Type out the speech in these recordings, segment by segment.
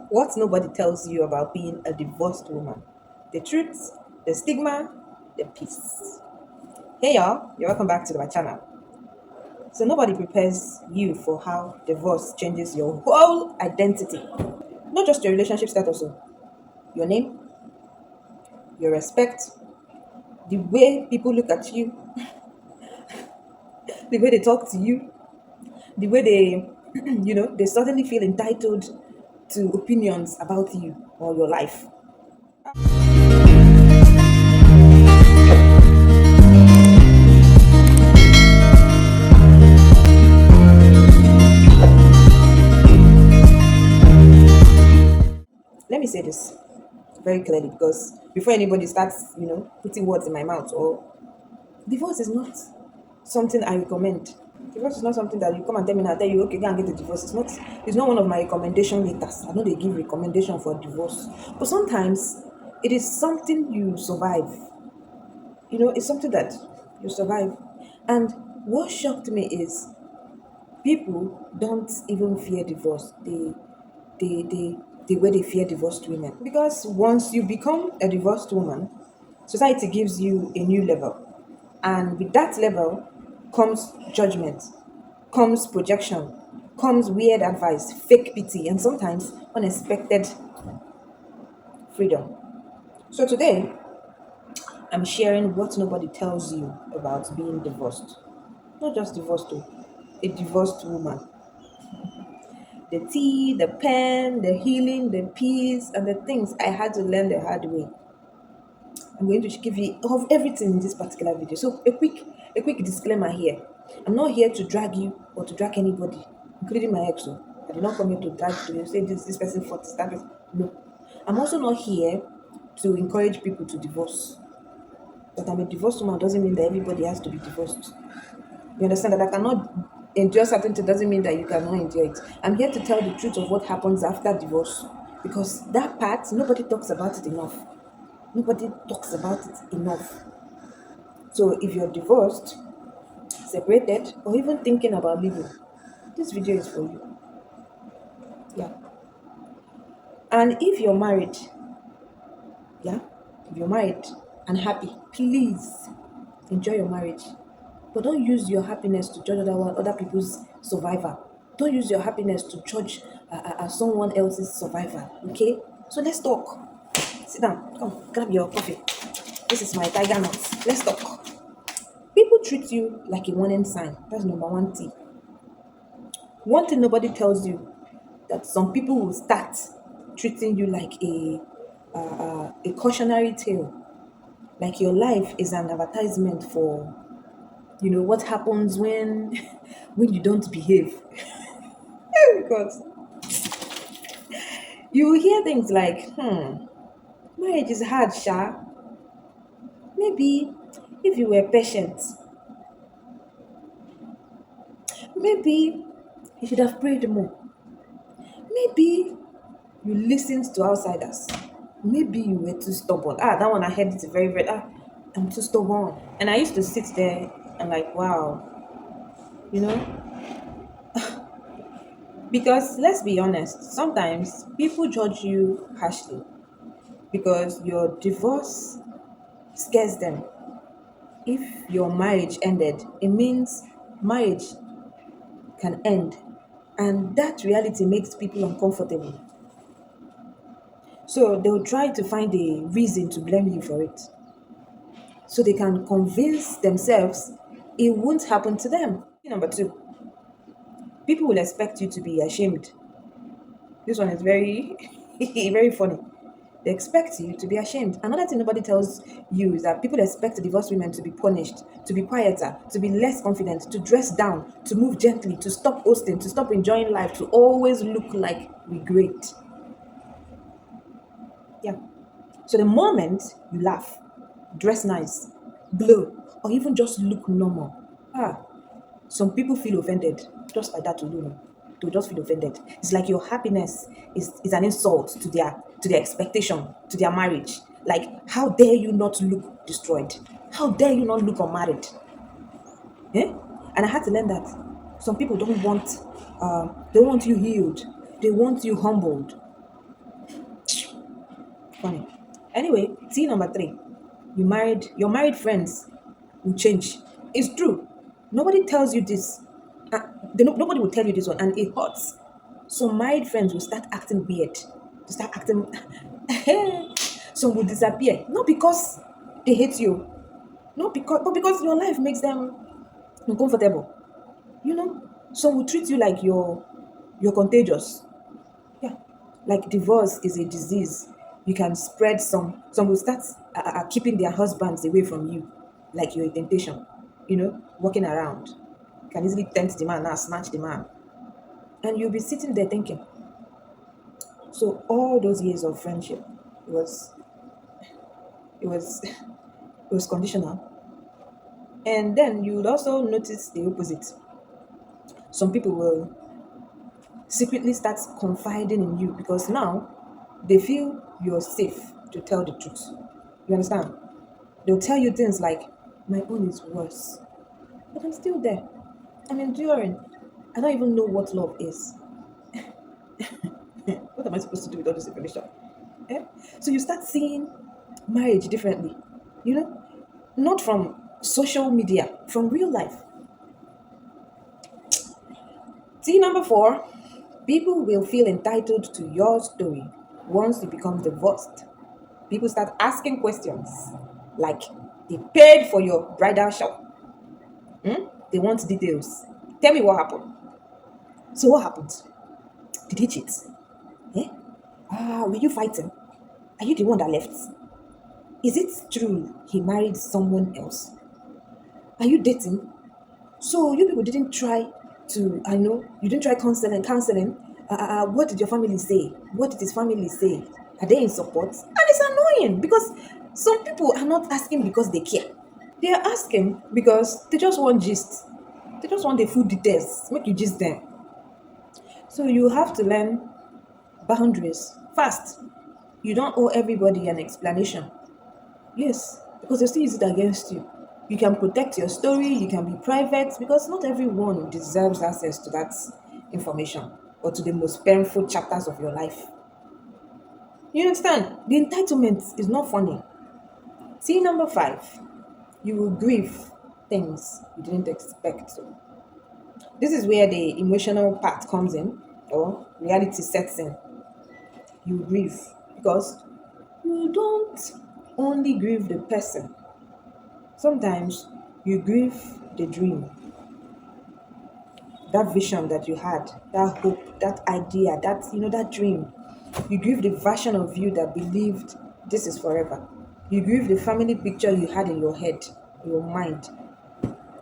What nobody tells you about being a divorced woman. The truth, the stigma, the peace. Hey y'all, you're welcome back to my channel. So nobody prepares you for how divorce changes your whole identity. Not just your relationship status, your name, your respect, the way people look at you, the way they talk to you, the way they, they suddenly feel entitled to opinions about you or your life. Let me say this very clearly because before anybody starts, putting words in my mouth, or divorce is not something I recommend. Divorce is not something that you come and tell me and I tell you, okay, go and get a divorce. It's not one of my recommendation letters. I know they give recommendation for divorce. But sometimes it is something you survive. It's something that you survive. And what shocked me is people don't even fear divorce. They the way they fear divorced women. Because once you become a divorced woman, society gives you a new level. And with that level comes judgment, comes projection, comes weird advice, fake pity, and sometimes unexpected freedom. So today, I'm sharing what nobody tells you about being divorced. Not just divorced, though, a divorced woman. The tea, the pen, the healing, the peace, and the things I had to learn the hard way. I'm going to give you of everything in this particular video. So a quick disclaimer here. I'm not here to drag you or to drag anybody, including my ex. Oh. I did not come here to drag to say this person for this that person. No. I'm also not here to encourage people to divorce. That I'm a divorced woman doesn't mean that everybody has to be divorced. You understand that I cannot endure certain things doesn't mean that you cannot endure it. I'm here to tell the truth of what happens after divorce because that part nobody talks about it enough. Nobody talks about it enough. So if you're divorced, separated, or even thinking about leaving, this video is for you. Yeah. And if you're married, yeah, if you're married and happy, please enjoy your marriage. But don't use your happiness to judge other people's survivor. Don't use your happiness to judge someone else's survivor. Okay? So let's talk. Sit down. Come, grab your coffee. This is my tiger nut. Let's talk. People treat you like a warning sign. That's number one thing. One thing nobody tells you that some people will start treating you like a cautionary tale, like your life is an advertisement for what happens when when you don't behave. Because you will hear things like, marriage is hard, Sha. Maybe if you were patient, maybe you should have prayed more. Maybe you listened to outsiders. Maybe you were too stubborn. That one I heard it very, very. I'm too stubborn. And I used to sit there and like, wow, you know, because let's be honest, sometimes people judge you harshly because your divorce scares them. If your marriage ended, it means marriage can end. And that reality makes people uncomfortable. So they'll try to find a reason to blame you for it. So they can convince themselves it won't happen to them. Number two, people will expect you to be ashamed. This one is very, very funny. They expect you to be ashamed. Another thing nobody tells you is that people expect divorced women to be punished, to be quieter, to be less confident, to dress down, to move gently, to stop boasting, to stop enjoying life, to always look like we're great. Yeah. So the moment you laugh, dress nice, glow, or even just look normal, some people feel offended just by that alone. They'll just feel offended. It's like your happiness is an insult to their expectation, to their marriage. Like, how dare you not look destroyed? How dare you not look unmarried? Eh? And I had to learn that some people don't want you healed. They want you humbled. Funny. Anyway, T number three. Your married friends will change. It's true. Nobody tells you this. Uh, nobody will tell you this one, and it hurts. Some married friends will start acting weird. To start acting. Some will disappear. Not because they hate you. Not because, but because your life makes them uncomfortable. You know, some will treat you like you're contagious. Yeah, like divorce is a disease. You can spread some will start keeping their husbands away from you, like you're a temptation. Walking around. You can easily tempt the man now, snatch the man. And you'll be sitting there thinking. So all those years of friendship, it was it was it was conditional. And then you would also notice the opposite. Some people will secretly start confiding in you because now they feel you're safe to tell the truth. You understand? They'll tell you things like, my own is worse, but I'm still there. I'm enduring. I don't even know what love is. What am I supposed to do with all this information? Eh? So you start seeing marriage differently, you know, not from social media, from real life. See, number four, people will feel entitled to your story once you become divorced. People start asking questions like, they paid for your bridal shower. They want details. Tell me what happened. So what happened? Did he cheat? Eh? Were you fighting? Are you the one that left? Is it true he married someone else? Are you dating? So you people didn't try to, I know, you didn't try counseling. What did your family say? What did his family say? Are they in support? And it's annoying because some people are not asking because they care. They are asking because they just want gist. They just want the full details. Make you gist them. So you have to learn boundaries fast. You don't owe everybody an explanation. Yes, because they still use it against you. You can protect your story, you can be private, because not everyone deserves access to that information or to the most painful chapters of your life. You understand? The entitlement is not funny. See, number five, you will grieve things you didn't expect to. This is where the emotional part comes in, or reality sets in. You grieve because you don't only grieve the person. Sometimes you grieve the dream, that vision that you had, that hope, that idea, that dream. You grieve the version of you that believed this is forever. You grieve the family picture you had in your head, in your mind.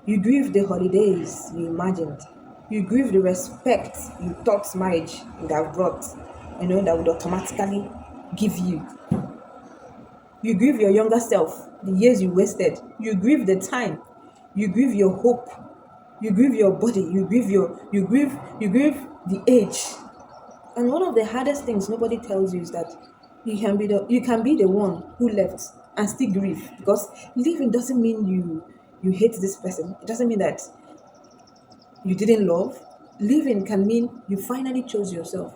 You grieve the holidays you imagined. You grieve the respect you thought marriage would have brought, that would automatically give you. You grieve your younger self, the years you wasted. You grieve the time. You grieve your hope. You grieve your body. You grieve the age. And one of the hardest things nobody tells you is that you can be the one who left and still grieve, because leaving doesn't mean you hate this person. It doesn't mean that you didn't love. Leaving can mean you finally chose yourself.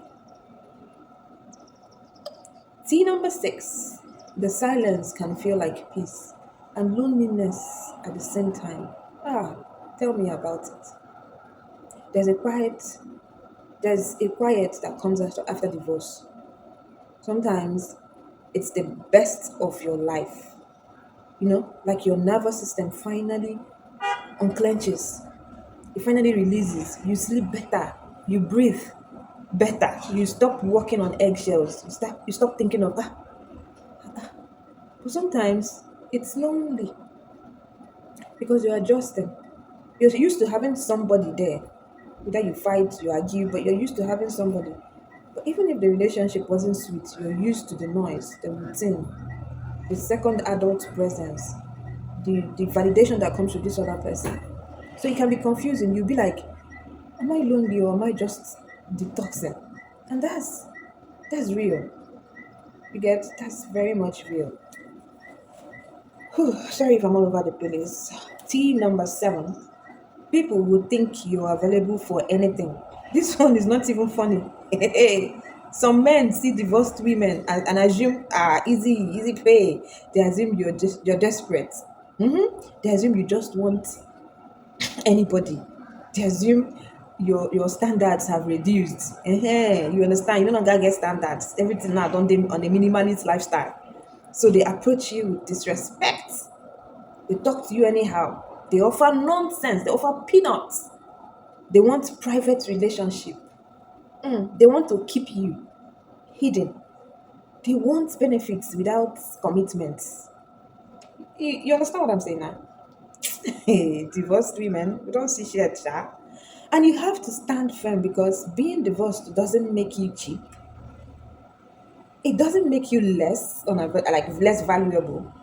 T number six, the silence can feel like peace and loneliness at the same time. Tell me about it. There's a quiet, there's a quiet that comes after divorce. Sometimes it's the best of your life. Like your nervous system finally unclenches. It finally releases. You sleep better. You breathe better. You stop walking on eggshells. You stop thinking of But sometimes it's lonely because you're adjusting. You're used to having somebody there. Either you fight, you argue, but you're used to having somebody. But even if the relationship wasn't sweet, you're used to the noise, the routine, the second adult presence, the validation that comes with this other person. So it can be confusing. You'll be like, am I lonely or am I just detoxing? And that's real. You get, that's very much real. Whew, sorry if I'm all over the place. T number seven. People would think you are available for anything. This one is not even funny. Some men see divorced women and assume easy pay. They assume you're desperate. They assume you just want anybody. They assume your standards have reduced. You understand? You no longer get standards. Everything now done them on a minimalist lifestyle. So they approach you with disrespect. They talk to you anyhow. They offer nonsense. They offer peanuts. They want private relationship. They want to keep you hidden. They want benefits without commitments. You understand what I'm saying now? Divorced women, we don't see shit, sha. And you have to stand firm because being divorced doesn't make you cheap. It doesn't make you less valuable.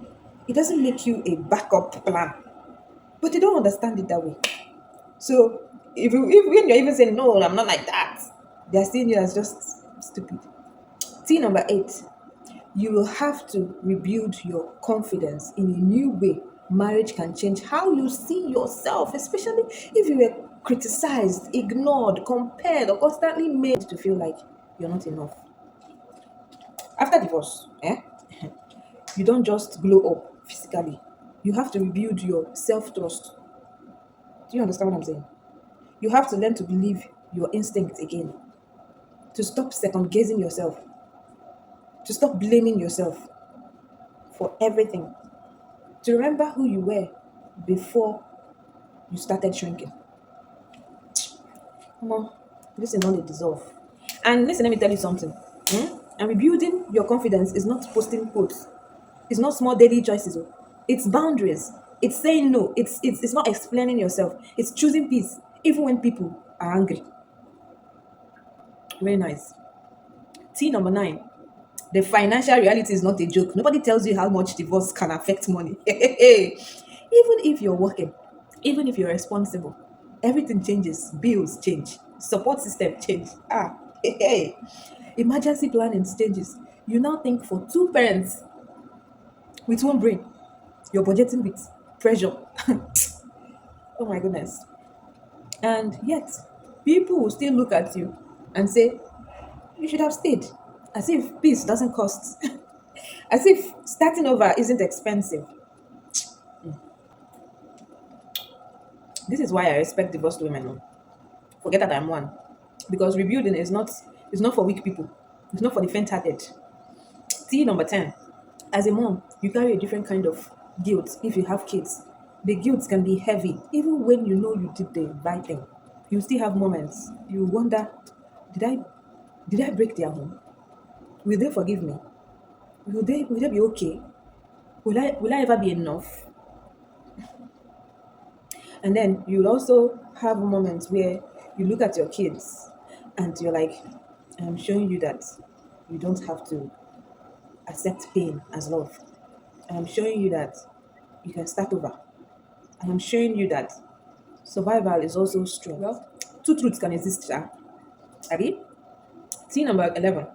It doesn't make you a backup plan. But they don't understand it that way. So if when you're even saying no, I'm not like that, they're seeing you as just stupid. T number 8. You will have to rebuild your confidence in a new way. Marriage can change how you see yourself, especially if you were criticized, ignored, compared, or constantly made to feel like you're not enough. After divorce, you don't just glow up physically. You have to rebuild your self trust. Do you understand what I'm saying? You have to learn to believe your instincts again, to stop second guessing yourself, to stop blaming yourself for everything, to remember who you were before you started shrinking. Come on, this is not a dissolve. And listen, let me tell you something. And rebuilding your confidence is not posting quotes. It's not small daily choices. Oh. It's boundaries. It's saying no. It's not explaining yourself. It's choosing peace, even when people are angry. Very nice. T number 9. The financial reality is not a joke. Nobody tells you how much divorce can affect money. Even if you're working, even if you're responsible, everything changes. Bills change. Support system change. Emergency planning changes. You now think for two parents with one brain. You're budgeting with pressure. Oh my goodness. And yet, people will still look at you and say, you should have stayed. As if peace doesn't cost. As if starting over isn't expensive. This is why I respect divorced women. Oh. Forget that I'm one. Because rebuilding is not for weak people. It's not for the faint-hearted. T number 10. As a mom, you carry a different kind of guilt if you have kids. The guilt can be heavy, even when you know you did the right thing. You still have moments. You wonder, did I did I break their home? Will they forgive me? Will they be okay? Will I ever be enough? And then you'll also have moments where you look at your kids and you're like, I'm showing you that you don't have to accept pain as love. And I'm showing you that you can start over. And I'm showing you that survival is also strength. Well, two truths can exist, Sha. Abi? See number 11.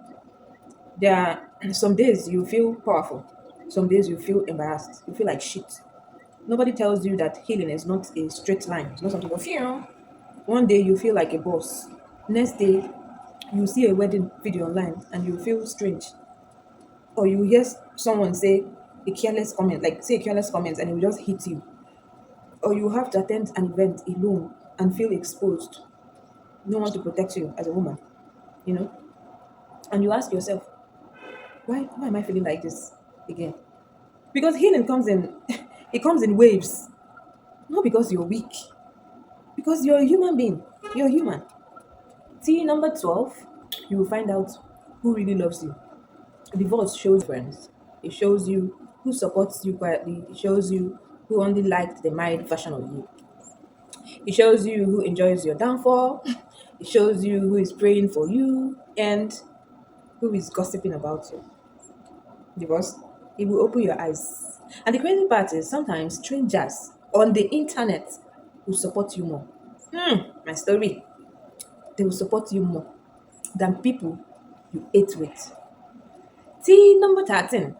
There are some days you feel powerful. Some days you feel embarrassed. You feel like shit. Nobody tells you that healing is not a straight line. It's not something you feel. One day you feel like a boss. Next day you see a wedding video online and you feel strange. Or you hear someone say a careless comment, like say a careless comment and it will just hit you. Or you have to attend an event alone and feel exposed. No one to protect you as a woman, you know? And you ask yourself, why am I feeling like this again? Because healing comes in it comes in waves. Not because you're weak. Because you're a human being. You're human. T number 12, you will find out who really loves you. Divorce shows friends. It shows you who supports you quietly. It shows you who only liked the married version of you. It shows you who enjoys your downfall. It shows you who is praying for you and who is gossiping about you. Divorce, it will open your eyes. And the crazy part is sometimes strangers on the internet will support you more. My story. They will support you more than people you ate with. T number 13.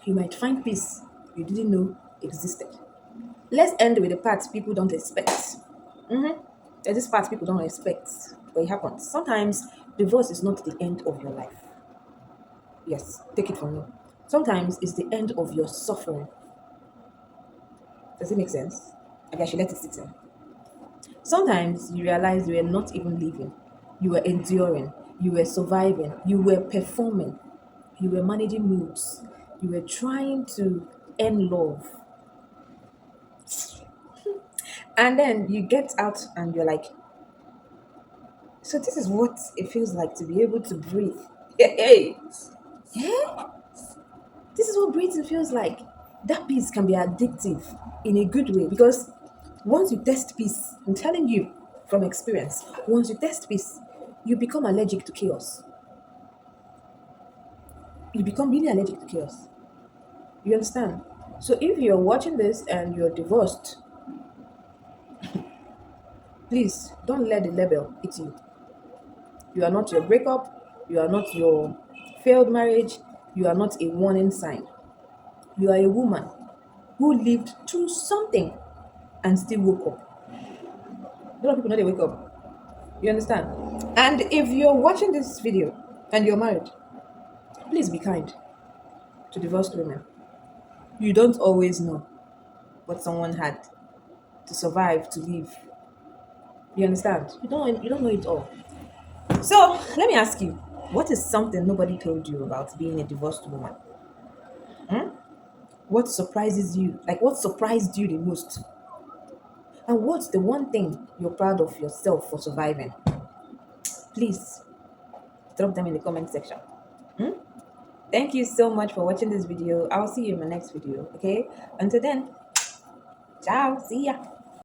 You might find peace you didn't know existed. Let's end with the part people don't expect. There's this part people don't expect, but it happens. Sometimes Divorce is not the end of your life. Yes, take it from me. Sometimes it's the end of your suffering. Does it make sense? Okay, I should let it sit in. Sometimes you realize you were not even living, you were enduring, you were surviving, you were performing, you were managing moods, you were trying to earn love. And then you get out and you're like, so this is what it feels like to be able to breathe. Hey, yeah, this is what breathing feels like. That peace can be addictive in a good way because once you test peace, I'm telling you from experience, once you test peace, you become allergic to chaos. You become really allergic to chaos. You understand? So if you're watching this and you're divorced, please don't let the label eat you. You are not your breakup, you are not your failed marriage, you are not a warning sign. You are a woman who lived through something and still woke up. A lot of people know they wake up. You understand? And if you're watching this video and you're married, please be kind to divorced women. You don't always know what someone had to survive, to live. You understand? You don't know it all. So let me ask you, what is something nobody told you about being a divorced woman? Hmm? What surprises you? Like what surprised you the most? And what's the one thing you're proud of yourself for surviving? Please drop them in the comment section. Hmm? Thank you so much for watching this video. I'll see you in my next video. Okay? Until then, ciao. See ya.